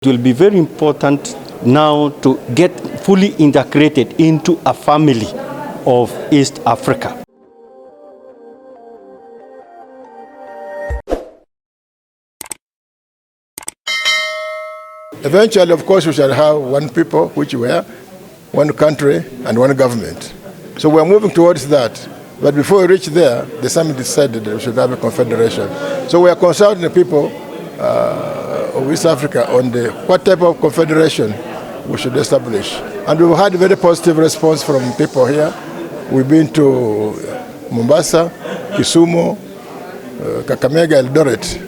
It will be very important now to get fully integrated into a family of East Africa. Eventually, of course, we shall have one people, which we are, one country, and one government. So we are moving towards that. But before we reach there, the summit decided that we should have a confederation. So we are consulting the people of East Africa on what type of confederation we should establish. And we've had a very positive response from people here. We've been to Mombasa, Kisumu, Kakamega, Eldoret.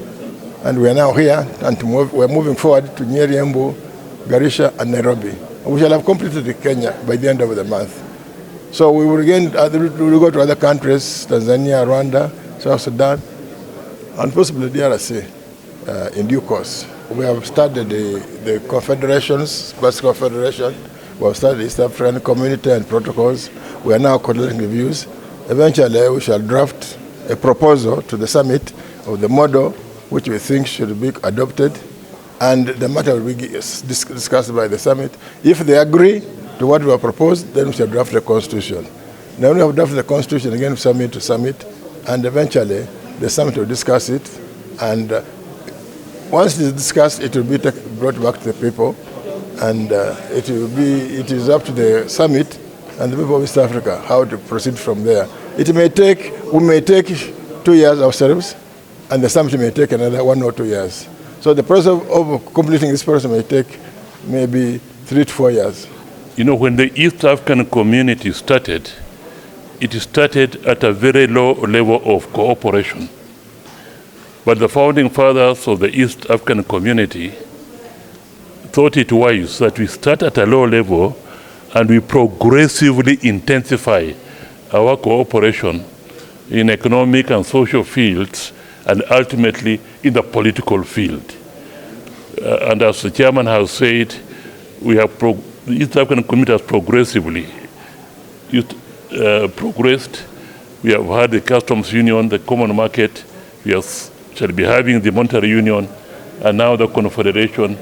And we are now here, and we're moving forward to Nyeri, Embu, Garissa, and Nairobi. We shall have completed Kenya by the end of the month. So we will again we'll go to other countries, Tanzania, Rwanda, South Sudan, and possibly DRC in due course. We have started the confederations, first confederation. We have started the East African Community and protocols. We are now collecting the views. Eventually, we shall draft a proposal to the summit of the model which we think should be adopted, and the matter will be discussed by the summit. If they agree to what we have proposed, then we shall draft the constitution. Then we have drafted the constitution again, summit to summit, and eventually the summit will discuss it. And once it is discussed, it will be brought back to the people, and it is up to the summit and the people of East Africa how to proceed from there. We may take 2 years ourselves, and the summit may take another 1 or 2 years. So the process of completing this process may take maybe 3 to 4 years. You know, when the East African community started, it started at a very low level of cooperation. But the founding fathers of the East African community thought it wise that we start at a low level and we progressively intensify our cooperation in economic and social fields, and ultimately in the political field. And as the chairman has said, the East African community has progressively progressed. We have had the customs union, the common market, we shall be having the monetary union, and now the confederation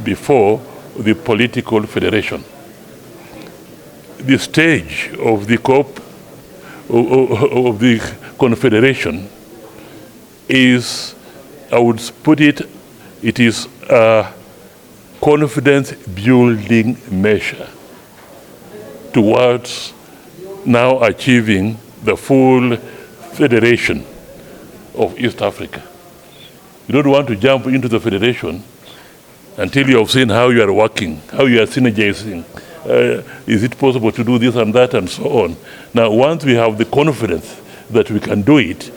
before the political federation. The stage of the confederation is, I would put it, it is a confidence-building measure towards now achieving the full federation of East Africa. You don't want to jump into the federation until you have seen how you are working, how you are synergizing. Is it possible to do this and that and so on? Now, once we have the confidence that we can do it,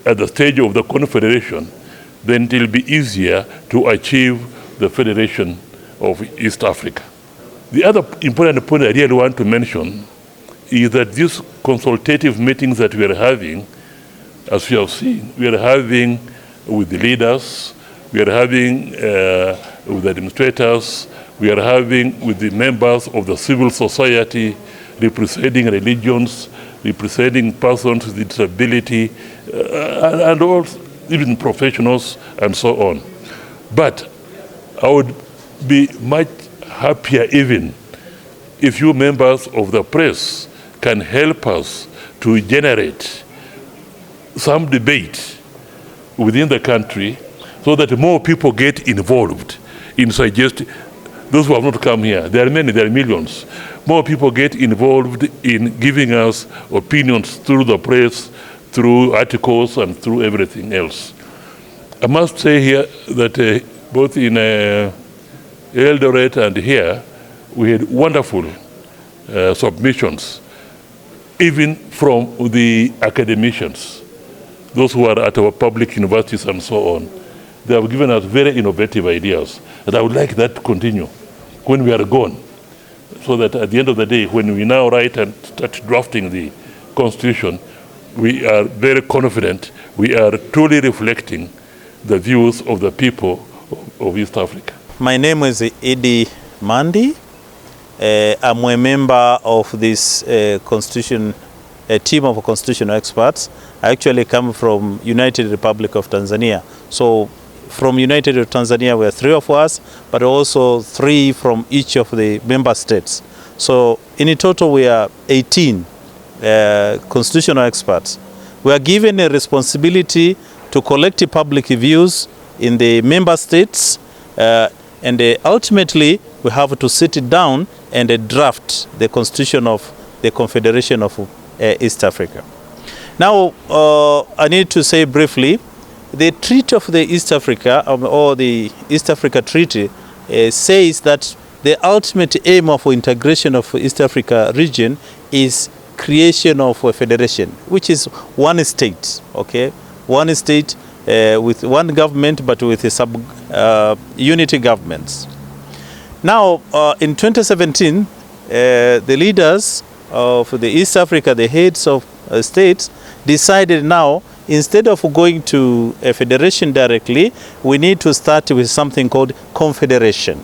at the stage of the confederation, then it will be easier to achieve the federation of East Africa. The other important point I really want to mention is that these consultative meetings that we are having, as we have seen, we are having with the leaders, we are having with the administrators, we are having with the members of the civil society, representing religions, representing persons with disability, and all, even professionals, and so on. But I would be much happier even if you members of the press can help us to generate some debate within the country so that more people get involved in suggesting. Those who have not come here, there are many, there are millions. More people get involved in giving us opinions through the press, through articles, and through everything else. I must say here that both in Eldoret and here, we had wonderful submissions, even from the academicians, those who are at our public universities and so on. They have given us very innovative ideas, and I would like that to continue when we are gone, so that at the end of the day, when we now write and start drafting the Constitution, we are very confident we are truly reflecting the views of the people of East Africa. My name is Idi Mandi. I'm a member of this Constitution a team of constitutional experts. I actually come from United Republic of Tanzania. So from United Tanzania, we are 3 of us, but also 3 from each of the member states. So in total, we are 18 constitutional experts. We are given a responsibility to collect public views in the member states, and ultimately we have to sit down and draft the constitution of the Confederation of East Africa. Now, I need to say briefly, the Treaty of the East Africa, or the East Africa Treaty, says that the ultimate aim of integration of East Africa region is creation of a federation, which is one state, okay? One state with one government, but with a unity governments. Now, in 2017, the leaders of the East Africa, the heads of states, decided now, instead of going to a federation directly, we need to start with something called confederation.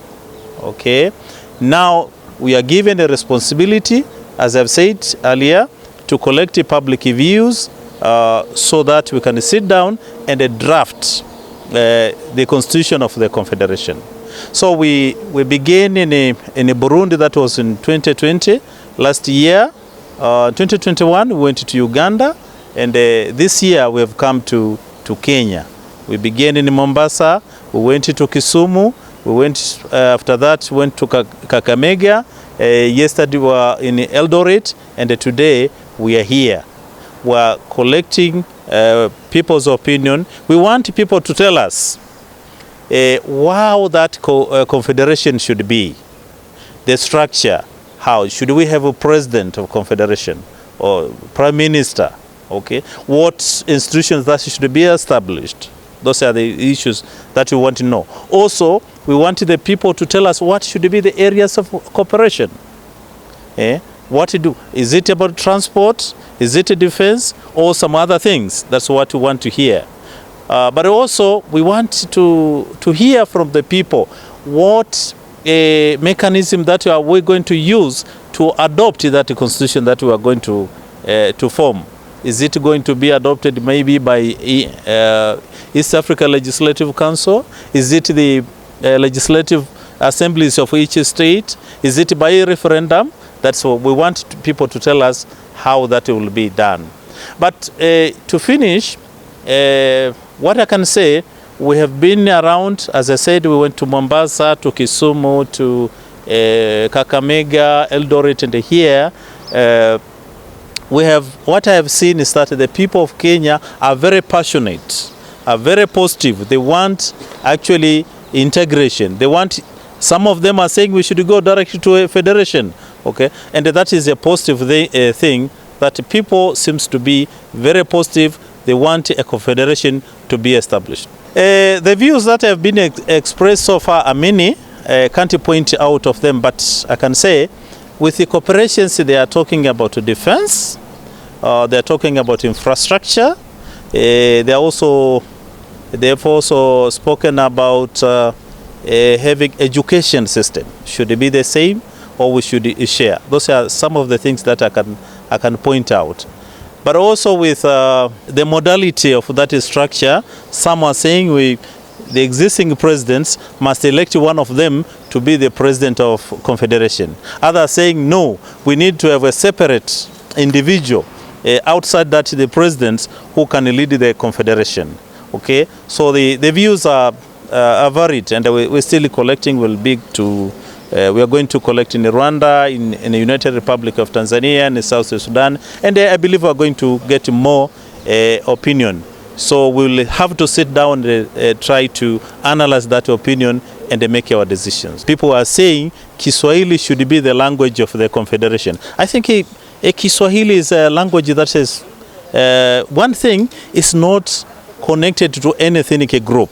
Okay? Now, we are given a responsibility, as I've said earlier, to collect public views so that we can sit down and draft the constitution of the confederation. So we began in a Burundi. That was in 2020. Last year, 2021, we went to Uganda, and this year we have come to Kenya. We began in Mombasa, we went to Kisumu, we went after that went to Kakamega. Yesterday we were in Eldoret, and today we are here. We are collecting people's opinion. We want people to tell us how that confederation should be, the structure, how should we have a president of confederation or prime minister, okay? What institutions that should be established? Those are the issues that we want to know. Also, we want the people to tell us what should be the areas of cooperation. What to do? Is it about transport? Is it defense or some other things? That's what we want to hear. But also, we want to hear from the people what mechanism that we are going to use to adopt that constitution that we are going to form. Is it going to be adopted maybe by East Africa Legislative Council? Is it the legislative assemblies of each state? Is it by a referendum? That's what we want people to tell us how that will be done. But to finish, what I can say, we have been around, as I said, we went to Mombasa, to Kisumu, to Kakamega, Eldoret, and here. What I have seen is that the people of Kenya are very passionate, are very positive. They want actually integration. They want, some of them are saying we should go directly to a federation, okay? And that is a positive thing, that people seems to be very positive. They want a confederation to be established. The views that have been expressed so far are many. I can't point out of them, but I can say with the corporations, they are talking about defense, they are talking about infrastructure, they have also spoken about having education system. Should it be the same or we should share? Those are some of the things that I can point out. But also with the modality of that structure, some are saying the existing presidents must elect one of them to be the president of confederation. Others are saying no, we need to have a separate individual outside that the presidents who can lead the confederation. Okay, so the views are varied, and we're still collecting. We are going to collect in Rwanda, in the United Republic of Tanzania, and in South Sudan, and I believe we are going to get more opinion. So we'll have to sit down and try to analyze that opinion and make our decisions. People are saying Kiswahili should be the language of the confederation. I think Kiswahili is a language that is, one thing, is not connected to any ethnic group.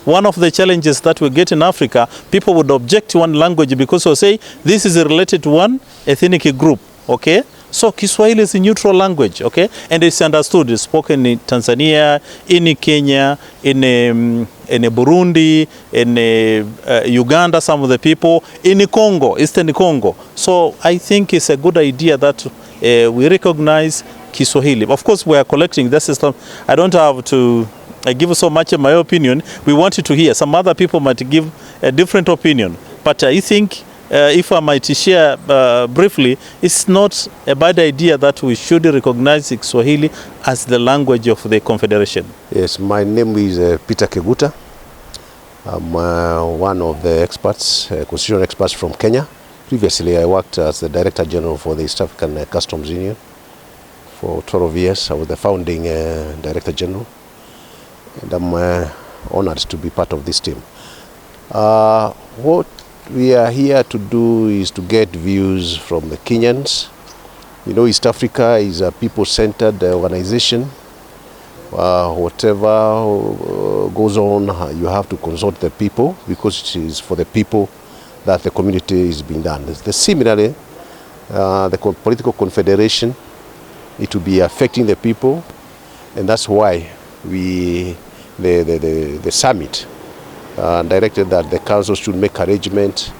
One of the challenges that we get in Africa, people would object to one language because they say this is related to one ethnic group, okay? So Kiswahili is a neutral language, okay? And it's understood, it's spoken in Tanzania, in Kenya, in Burundi, in Uganda, some of the people, in Congo, Eastern Congo. So I think it's a good idea that we recognize Kiswahili. Of course, we are collecting this system. I don't have to give so much of my opinion. We wanted to hear. Some other people might give a different opinion. But I think if I might share briefly, it's not a bad idea that we should recognize Kiswahili as the language of the Confederation. Yes, my name is Peter Keguta. I'm one of the experts, constitutional experts from Kenya. Previously, I worked as the Director General for the East African Customs Union for 12 years. I was the founding Director General, and I'm honored to be part of this team. What we are here to do is to get views from the Kenyans. You know, East Africa is a people-centered organization. Whatever goes on, you have to consult the people, because it is for the people that the community is being done. Similarly, the political confederation, it will be affecting the people, and that's why the summit directed that the council should make arrangement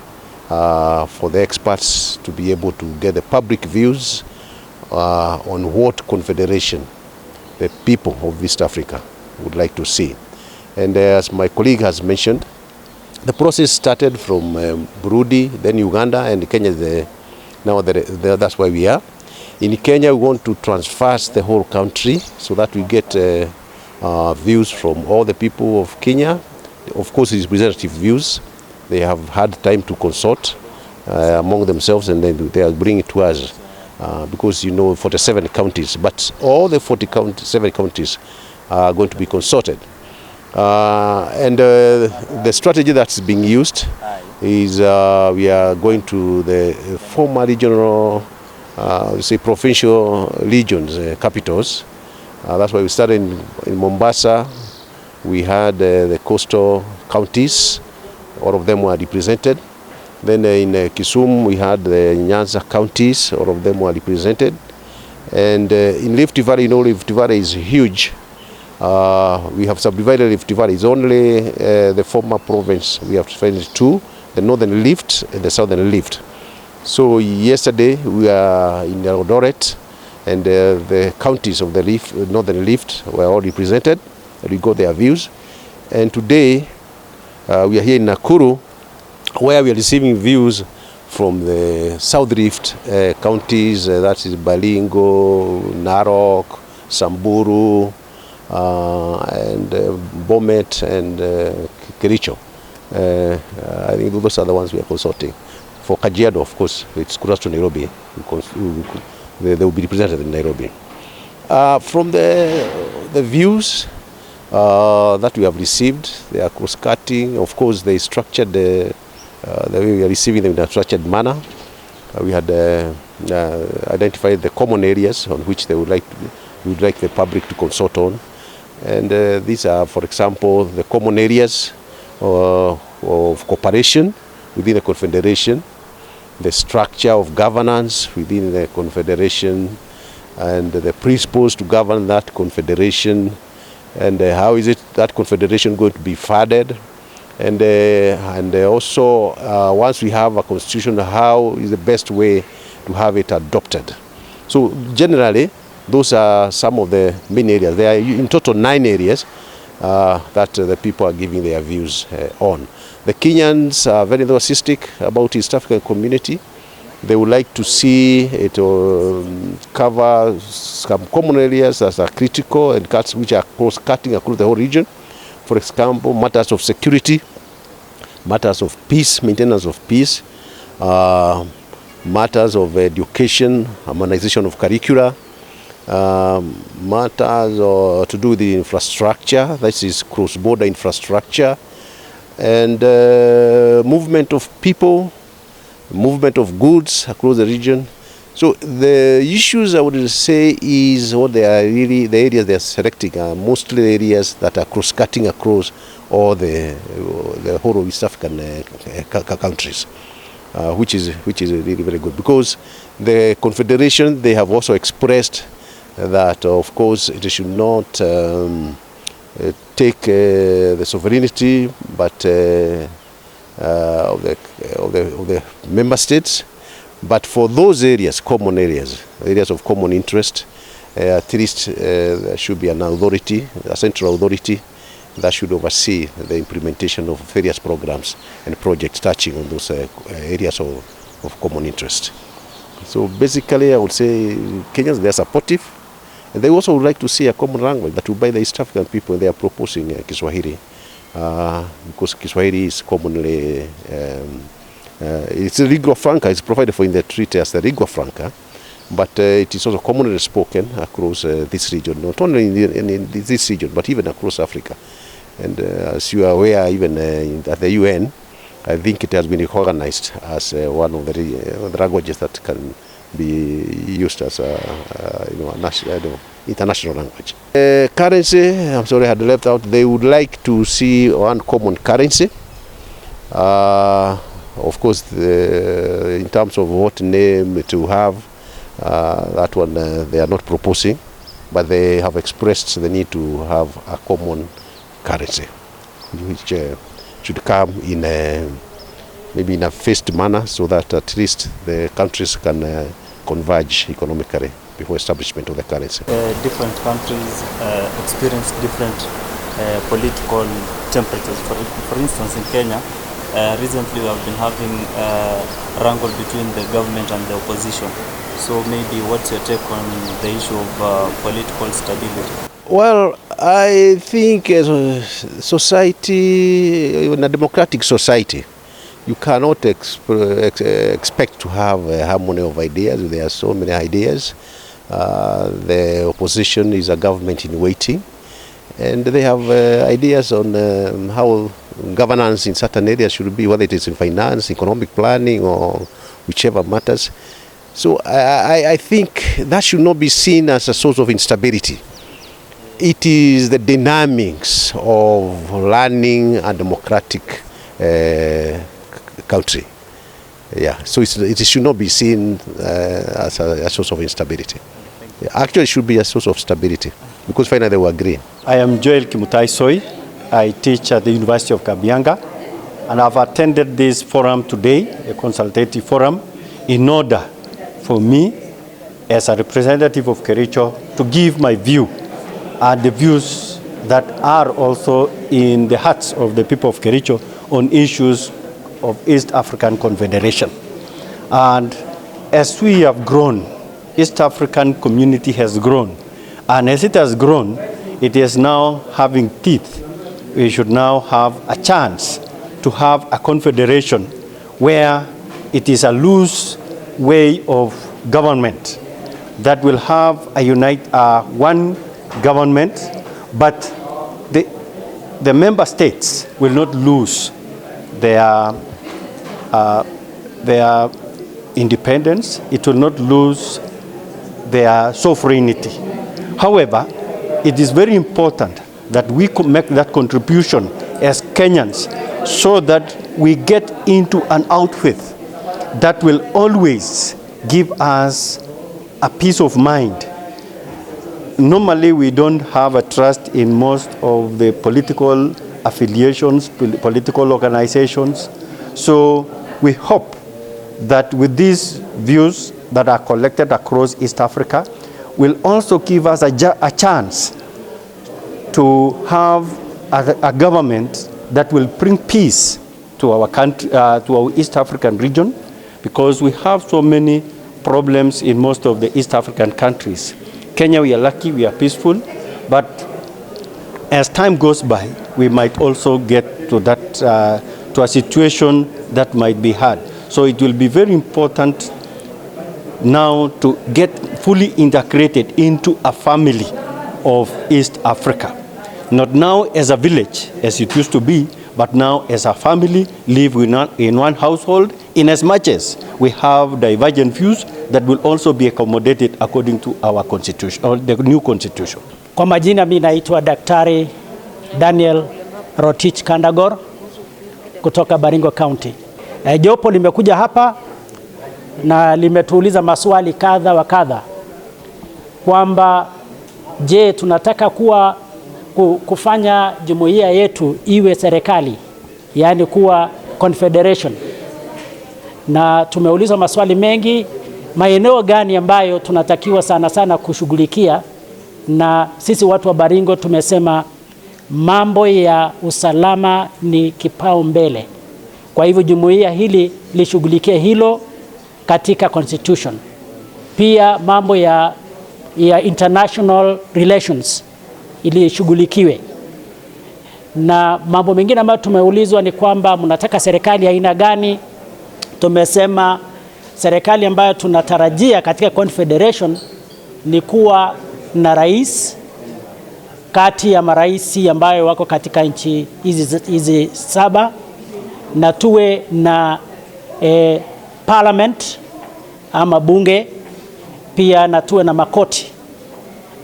for the experts to be able to get the public views on what confederation the people of East Africa would like to see. And as my colleague has mentioned, the process started from Burundi, then Uganda, and Kenya. That's where we are. In Kenya, we want to transverse the whole country so that we get views from all the people of Kenya. Of course, it's representative views. They have had time to consult among themselves, and then they are bringing it to us. Because, you know, 47 counties, but all the 47 counties are going to be consulted. And the strategy that's being used is we are going to the former regional, provincial regions, capitals. That's why we started in Mombasa. We had the coastal counties. All of them were represented. Then in Kisumu, we had the Nyanza counties. All of them were represented. And in Rift Valley, you know, Rift Valley is huge. We have subdivided Rift Valley. It's only the former province. We have divided two, the northern Rift and the southern Rift. So yesterday we were in Eldoret, and the counties of the northern Rift were all represented. We got their views. And today we are here in Nakuru, where we are receiving views from the South Rift counties, that is Baringo, Narok, Samburu, and Bomet and Kericho. I think those are the ones we are consulting. For Kajiado, of course, it's crossed to Nairobi. They will be represented in Nairobi. From the views that we have received, they are cross-cutting. Of course, they structured the way we are receiving them in a structured manner. We had identified the common areas on which they would like the public to consult on. And these are, for example, the common areas of cooperation within the Confederation, the structure of governance within the Confederation, and the principles to govern that Confederation, and how is it that Confederation going to be funded, and also once we have a constitution, how is the best way to have it adopted. So generally, those are some of the main areas. There are in total 9 areas that the people are giving their views on. The Kenyans are very enthusiastic about East African community. They would like to see it cover some common areas that are critical and which are cross-cutting across the whole region. For example, matters of security, matters of peace, maintenance of peace, matters of education, harmonization of curricula, matters to do with the infrastructure, that is cross-border infrastructure, and movement of people, movement of goods across the region. So the issues, I would say, is what they are really, the areas they are selecting are mostly areas that are cross-cutting across all the whole of East African countries, which is really very good, because the Confederation, they have also expressed that, of course, it should not take the sovereignty, but of the member states. But for those areas, common areas, areas of common interest, at least there should be an authority, a central authority, that should oversee the implementation of various programs and projects touching on those areas of common interest. So basically, I would say Kenyans, they are supportive, and they also would like to see a common language that will bind the East African people. They are proposing Kiswahili, because Kiswahili is commonly, it's a lingua franca, it's provided for in the treaty as the lingua franca, but it is also commonly spoken across this region, not only in this region, but even across Africa. And as you are aware, even at the UN, I think it has been recognized as one of the languages that can be used as a international language. Currency, I'm sorry I had left out, they would like to see one common currency. Of course, in terms of what name to have, that one they are not proposing, but they have expressed the need to have a common currency, which should come in maybe in a phased manner, so that at least the countries can converge economically before establishment of the currency. Different countries experience different political temperatures. For instance, in Kenya, recently we have been having a wrangle between the government and the opposition. So maybe what's your take on the issue of political stability? Well, I think as a society, in a democratic society, you cannot expect to have a harmony of ideas. There are so many ideas. The opposition is a government in waiting, and they have ideas on how governance in certain areas should be, whether it is in finance, economic planning, or whichever matters. So I think that should not be seen as a source of instability. It is the dynamics of learning a democratic country. Yeah, so it should not be seen as a source of instability. Actually, it should be a source of stability, because finally they will agree. I am Joel Kimutai Soy. I teach at the University of Kabianga, and I've attended this forum today, a consultative forum, in order for me, as a representative of Kericho, to give my view and the views that are also in the hearts of the people of Kericho on issues of East African Confederation. And as we have grown, East African community has grown. And as it has grown, it is now having teeth. We should now have a chance to have a confederation where it is a loose way of government that will have one government, but the member states will not lose their independence. It will not lose their sovereignty. However, it is very important that we make that contribution as Kenyans, so that we get into an outfit that will always give us a peace of mind. Normally, we don't have a trust in most of the political affiliations, political organizations. So we hope that with these views that are collected across East Africa will also give us a chance to have a government that will bring peace to our country, to our East African region, because we have so many problems in most of the East African countries. Kenya, we are lucky, we are peaceful, but as time goes by, we might also get to that, to a situation that might be hard. So it will be very important now to get fully integrated into a family of East Africa. Not now as a village, as it used to be, but now as a family, live in one household, in as much as we have divergent views that will also be accommodated according to our constitution, or the new constitution. Kwa majina mimi naitwa Daktari Daniel Rotich Kandagor kutoka Baringo County. Jopo limekuja hapa na limetuuliza maswali kadha wa kadha kwamba je, tunataka kufanya jumuiya yetu iwe serikali, yani kuwa confederation. Na tumeuliza maswali mengi, maeneo gani ambayo tunatakiwa sana kushughulikia, na sisi watu wa Baringo tumesema mambo ya usalama ni kipao mbele. Kwa hivyo jumuiya hili lishughulikie hilo katika constitution. Pia mambo ya international relations ilishughulikiwe. Na mambo mengine ambayo tumeulizwa ni kwamba mnataka serikali ya aina gani? Tumesema serikali ambayo tunatarajia katika Confederation ni kuwa na rais kati ya maraisi ambayo wako katika nchi hizi 7, na tuwe na parliament ama bunge pia, na tuwe na makoti,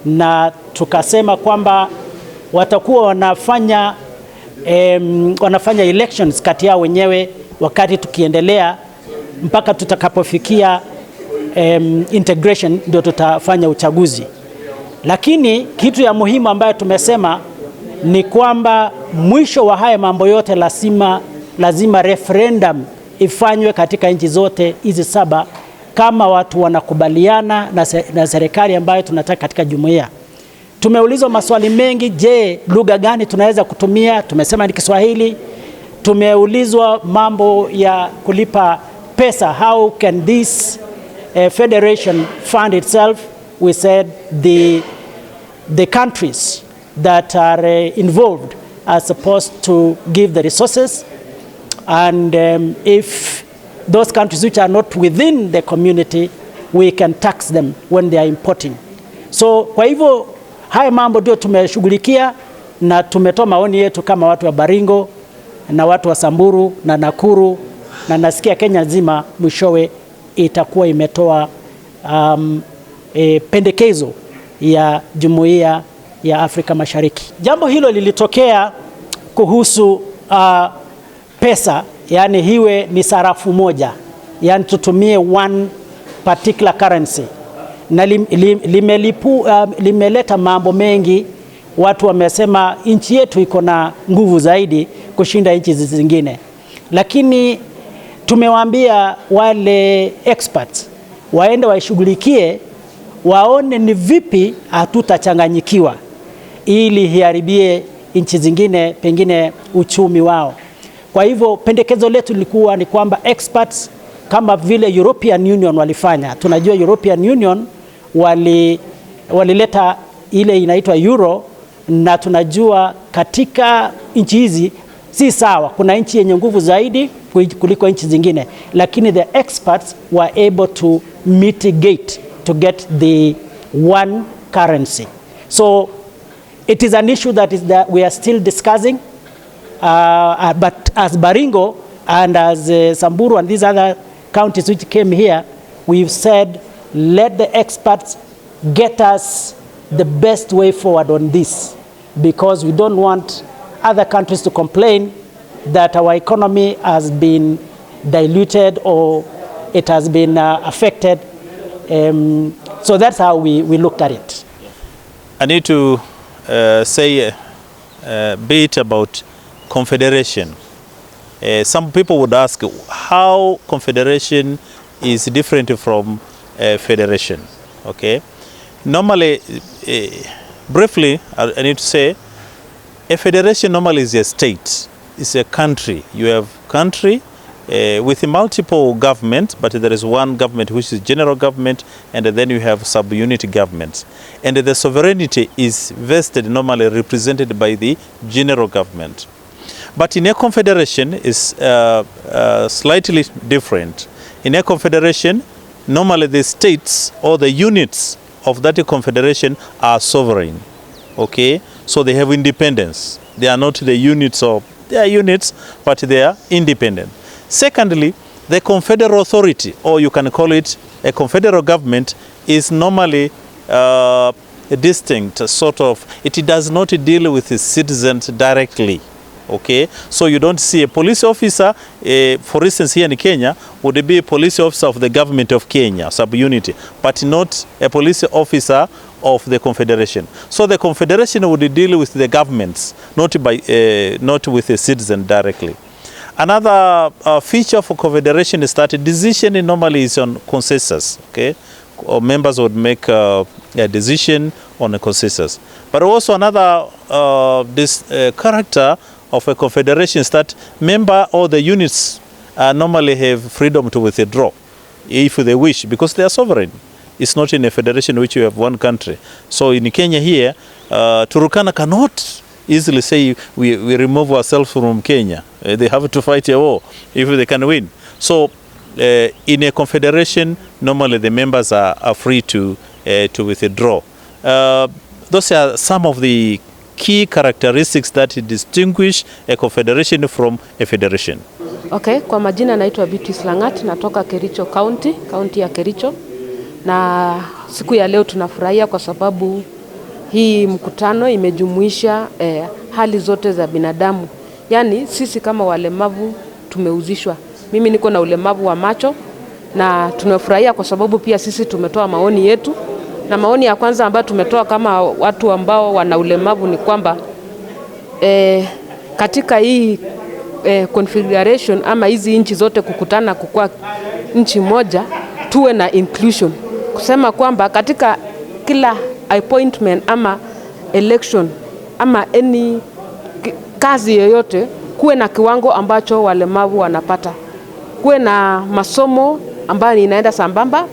na tukasema kwamba watakuwa wanafanya elections kati yao wenyewe wakati tukiendelea mpaka tutakapofikia integration, ndio tutafanya uchaguzi. Lakini kitu ya muhimu ambayo tumesema ni kwamba mwisho wa haya mambo yote lazima referendum ifanywe katika nchi zote hizi 7 kama watu wanakubaliana na serikali ambayo tunataka katika jumuiya. Tumeulizwa maswali mengi, je, lugha gani tunaweza kutumia? Tumesema ni Kiswahili. Tumeulizwa mambo ya kulipa pesa, how can this federation fund itself? We said the countries that are involved are supposed to give the resources, and if those countries which are not within the community, we can tax them when they are importing. So kwa hivyo haya mambo ndio tumeshughulikia, na tumetoa maoni yetu kama watu wa Baringo na watu wa Samburu na Nakuru, na nasikia Kenya nzima mwishowe itakuwa imetoa pendekezo ya Jumuiya ya Afrika Mashariki. Jambo hilo lilitokea kuhusu pesa, yani hiwe ni sarafu moja, yani tutumie one particular currency, na limeleta mambo mengi. Watu wamesema nchi yetu iko na nguvu zaidi kushinda nchi zingine, lakini tumewaambia wale experts waende waishughulikie, waone ni vipi hatutachanganyikiwa ili hiaribie nchi zingine pengine uchumi wao. Kwa hivyo pendekezo letu lilikuwa ni kwamba experts kama vile European Union walifanya. Tunajua European Union walileta ile inaitwa euro, na tunajua katika nchi hizi si sawa, kuna nchi yenye nguvu zaidi kuliko nchi zingine, lakini the experts were able to mitigate to get the one currency. So it is an issue that we are still discussing, but as Baringo and as Samburu and these other counties which came here, we've said let the experts get us the best way forward on this, because we don't want other countries to complain that our economy has been diluted or it has been affected. So that's how we looked at it. I need to say a bit about Confederation. Some people would ask how Confederation is different from Federation. Okay, normally, briefly, I need to say, a federation normally is a state, it's a country. You have country with multiple governments, but there is one government which is general government, and then you have sub-unit governments. And the sovereignty is vested, normally represented by the general government. But in a confederation is slightly different. In a confederation, normally the states or the units of that confederation are sovereign. Okay, so they have independence. They are not the units of, they are units, but they are independent. Secondly, the confederal authority, or you can call it a confederal government, is normally distinct, sort of. It does not deal with the citizens directly. Okay, so you don't see a police officer, for instance here in Kenya, would be a police officer of the government of Kenya, sub-unity, but not a police officer of the confederation. So the confederation would deal with the governments, not with the citizen directly. Another feature for confederation is that decision normally is on consensus. Okay, or members would make a decision on a consensus. But also another character of a confederation is that member or the units normally have freedom to withdraw if they wish, because they are sovereign. It's not in a federation which you have one country. So in Kenya here, Turkana cannot easily say we remove ourselves from Kenya. They have to fight a war if they can win. So in a confederation, normally the members are free to withdraw. Those are some of the key characteristics that distinguish a confederation from a federation. Okay, kwa majina naitwa Beatrice Langat, natoka Kericho County, kaunti ya Kericho. Na siku ya leo tunafurahia kwa sababu hii mkutano imejumuisha hali zote za binadamu. Yaani sisi kama walemavu tumeuzishwa. Mimi niko na ulemavu wa macho na tunafurahia kwa sababu pia sisi tumetoa maoni yetu. Na maoni ya kwanza ambayo tumetoa kama watu ambao wana ulemavu ni kwamba katika hii confederation ama hizi nchi zote kukutana kukua nchi moja, tuwe na inclusion. Kusema kwamba katika kila appointment ama election ama any kazi yoyote kuwe na kiwango ambacho walemavu wanapata. Kuwe na masomo ambayo inaenda sambamba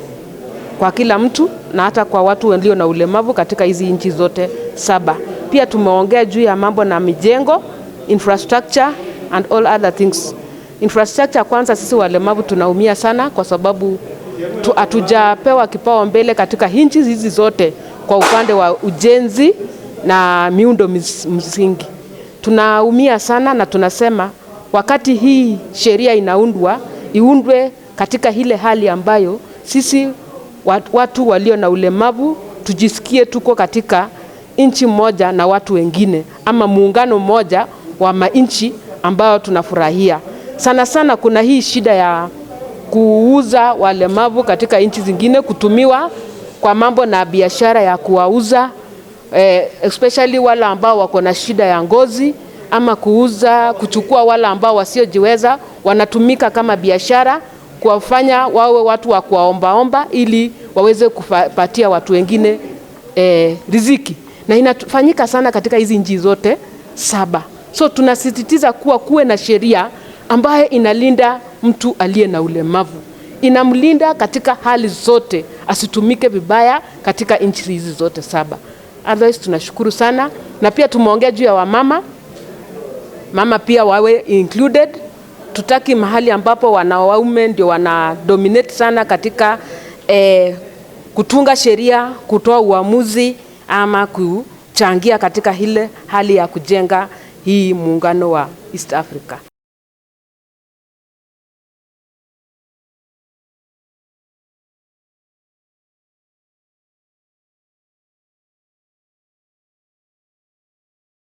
kwa kila mtu na hata kwa watu walio na ulemavu katika hizi nchi zote 7. Pia tumeongea juu ya mambo na mijengo, infrastructure and all other things. Infrastructure kwanza sisi walemavu tunaumia sana kwa sababu hatujapewa kipao mbele katika nchi hizi zote kwa upande wa ujenzi na miundo msingi. Tunaumia sana na tunasema wakati hii sheria iundwe katika ile hali ambayo sisi watu walio na ulemavu tujisikie tuko katika nchi moja na watu wengine ama muungano mmoja wa manchi ambao tunafurahia. Sana sana kuna hii shida ya kuuza walemavu katika nchi zingine, kutumiwa kwa mambo na biashara ya kuwauza especially wale ambao wako na shida ya ngozi, ama kuchukua wale ambao wasiojiweza, wanatumika kama biashara kuwafanya wawe watu wa kuwaombaomba ili waweze kupatia watu wengine riziki. Na inafanyika sana katika hizi nchi zote 7. So tunasisitiza kuwe na sheria ambayo inalinda mtu aliye na ulemavu. Inamlinda katika hali zote, asitumike vibaya katika nchi hizi zote 7. Otherwise tunashukuru sana, na pia tumeongea juu ya wamama. Mama pia wawe included. Tutaki mahali ambapo wanaume ndio wana dominate sana katika kutunga sheria, kutoa uamuzi ama kuchangia katika ile hali ya kujenga hii muungano wa East Africa.